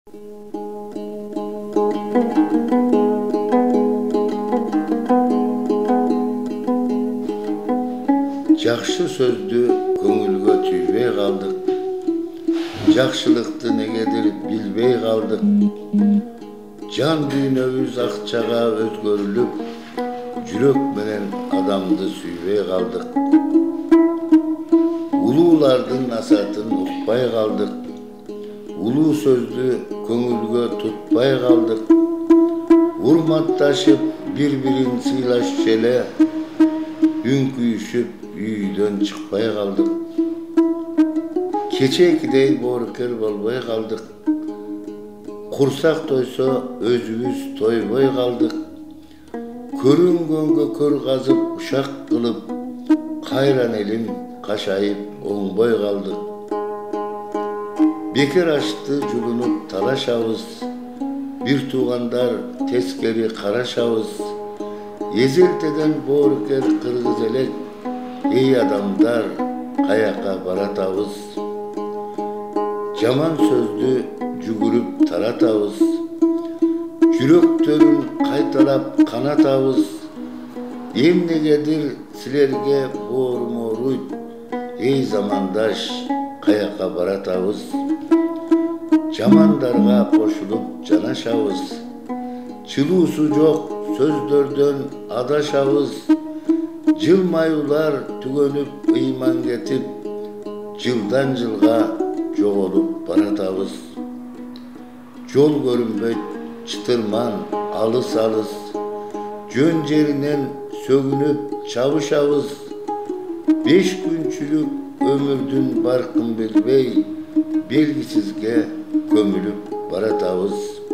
Жақшы сөзді көңілге түйбей қалдық, жақшылықты негедір білбей қалдық. Жан дүйнөбүз акчага өзгөрүлүп, жүрөк менен адамды сүйбей қалдық. Улуулардын насатын укпай қалдық, улуу сөздү көңүлгө тутпай қалдық. Урматташып бири-бирин сыйлашчу эле, үн күйүшүп үйдөн чыкпай қалдық. Кечекидей боорукер болбой қалдық. Курсак тойсо өзүбүз тойбой қалдық. Көрүнгөнгө көр казып ушак кылып, кайран элим кашайып оңбой қалдық. Бекер ашты жулунуп талашабыз, бир туугандар тескери карашабыз. Эзелтеден боорукер кыргыз элек, эй адамдар каяка баратабыз. Жаман сөздү жүгүрүп таратабыз, жүрөктөрүн кайталап канатабыз. Эмнегедир силерге боорум ооруйт, эй замандаш каяка баратабыз. Жамандарга кошулуп жанашабыз, чылуусу жок сөздөрдөн адашабыз. Жылмаюлар түгөнүп ыйман кетип, жылдан жылга жоголуп баратабыз. Жол көрүнбөйт чытырман алыс-алыс, жөн жеринен сөгүнүп чабышабыз. 5 күнчүлүк өмүрдүн баркын билбей, белгисизге көмүлүп баратабыз.